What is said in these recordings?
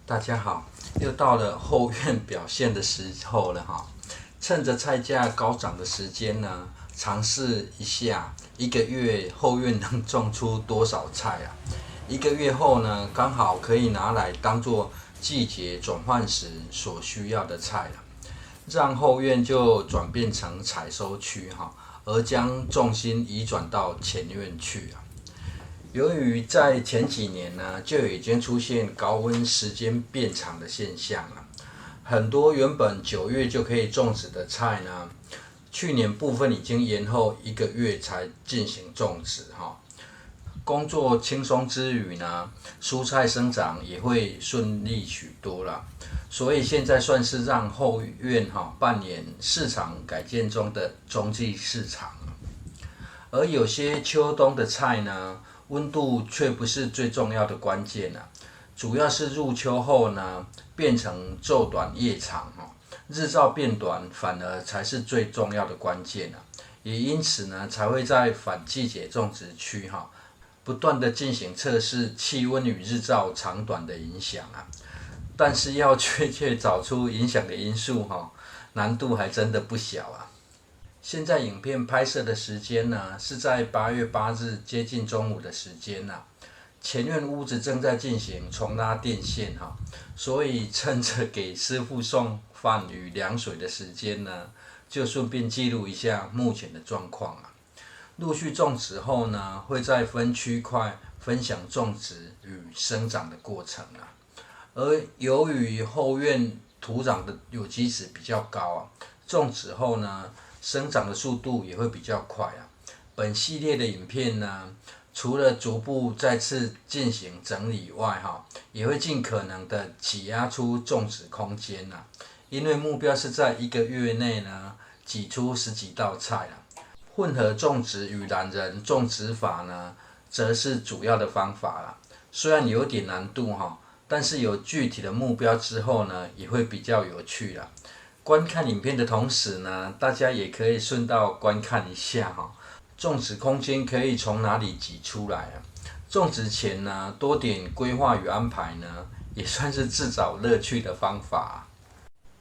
大家好，又到了后院表现的时候了哈。趁着菜价高涨的时间呢，尝试一下一个月后院能种出多少菜啊？一个月后呢，刚好可以拿来当做季节转换时所需要的菜了。让后院就转变成采收区哈，而将重心移转到前院去啊。由于在前几年呢，就已经出现高温时间变长的现象了，很多原本9月就可以种植的菜呢，去年部分已经延后1个月才进行种植哈。工作轻松之余呢，蔬菜生长也会顺利许多了，所以现在算是让后院扮演市场改建中的中继市场。而有些秋冬的菜呢，温度却不是最重要的关键啊，主要是入秋后呢，变成昼短夜长日照变短反而才是最重要的关键啊。也因此呢，才会在反季节种植区不断的进行测试气温与日照长短的影响啊。但是要确切找出影响的因素难度还真的不小啊。现在影片拍摄的时间呢，是在8月8日接近中午的时间前院屋子正在进行重拉电线所以趁着给师傅送饭与凉水的时间呢，就顺便记录一下目前的状况陆续种植后呢，会再分区块分享种植与生长的过程而由于后院土壤的有机质比较高种植后呢，生长的速度也会比较快本系列的影片呢，除了逐步再次进行整理外也会尽可能的挤压出种植空间因为目标是在1个月内呢，挤出10几道菜混合种植与懒人种植法呢，则是主要的方法虽然有点难度但是有具体的目标之后呢，也会比较有趣观看影片的同时呢，大家也可以顺道观看一下种植空间可以从哪里挤出来种植前呢，多点规划与安排呢，也算是自找乐趣的方法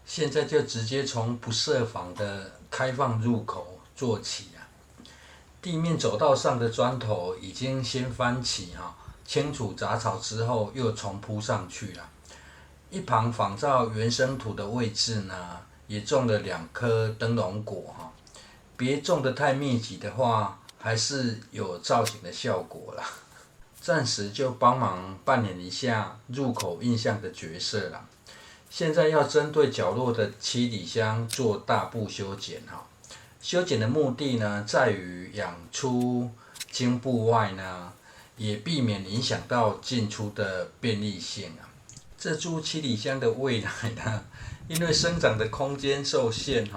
现在就直接从不设防的开放入口做起地面走道上的砖头已经先翻起清除杂草之后又重铺上去了。一旁仿照原生土的位置呢，也种了2颗灯笼果别种得太密集的话，还是有造型的效果啦。暂时就帮忙扮演一下入口印象的角色啦。现在要针对角落的七里香做大步修剪修剪的目的呢，在于养出茎部外呢，也避免影响到进出的便利性这株七里香的未来呢，因为生长的空间受限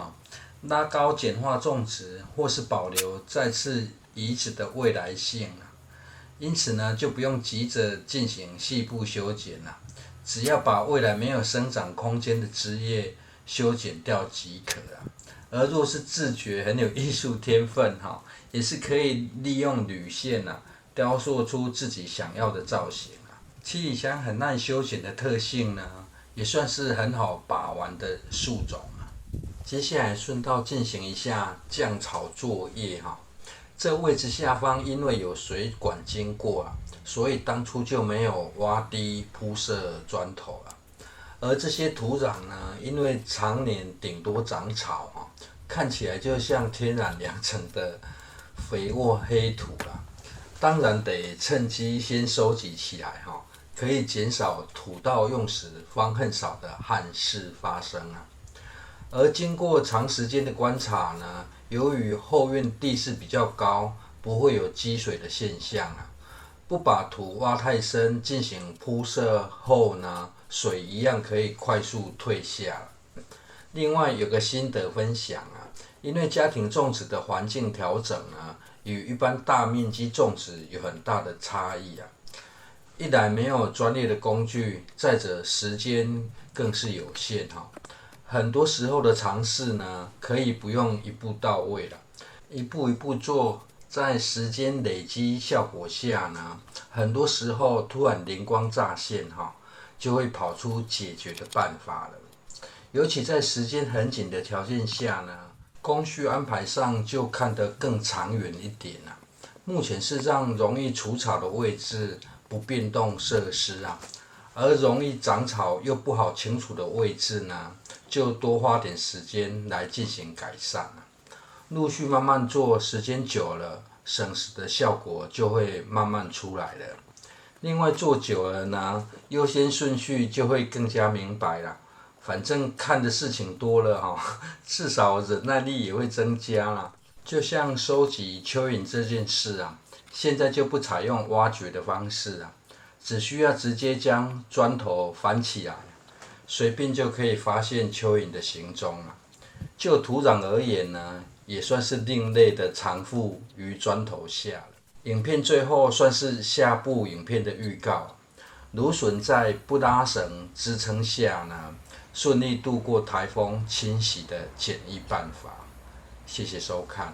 拉高简化种植或是保留再次移植的未来性因此呢，就不用急着进行细部修剪只要把未来没有生长空间的枝叶修剪掉即可而若是自觉很有艺术天分也是可以利用铝线雕塑出自己想要的造型七里香很耐修剪的特性呢，也算是很好把玩的树种接下来顺道进行一下降草作业这位置下方因为有水管经过所以当初就没有挖地铺设砖头而这些土壤呢，因为常年顶多长草看起来就像天然良成的肥沃黑土当然得趁机先收集起来可以减少土稻用时方恨少的憾事发生而经过长时间的观察呢，由于后院地势比较高，不会有积水的现象不把土挖太深，进行铺设后呢，水一样可以快速退下另外有个心得分享因为家庭种植的环境调整与一般大面积种植有很大的差异一来没有专业的工具，再者时间更是有限很多时候的尝试呢，可以不用一步到位一步一步做，在时间累积效果下呢，很多时候突然灵光乍现就会跑出解决的办法了。尤其在时间很紧的条件下呢，工序安排上就看得更长远一点啊。目前是让容易除草的位置不变动设施啊，而容易长草又不好清除的位置呢，就多花点时间来进行改善啊。陆续慢慢做，时间久了，省时的效果就会慢慢出来了。另外做久了呢，优先顺序就会更加明白了。反正看的事情多了至少忍耐力也会增加啦。就像收集蚯蚓这件事啊，现在就不采用挖掘的方式啊，只需要直接将砖头翻起来，随便就可以发现蚯蚓的行踪了。就土壤而言呢，也算是另类的藏富于砖头下了。影片最后算是下部影片的预告，芦笋在不拉绳支撑下呢，顺利度过台风侵袭的简易办法。谢谢收看。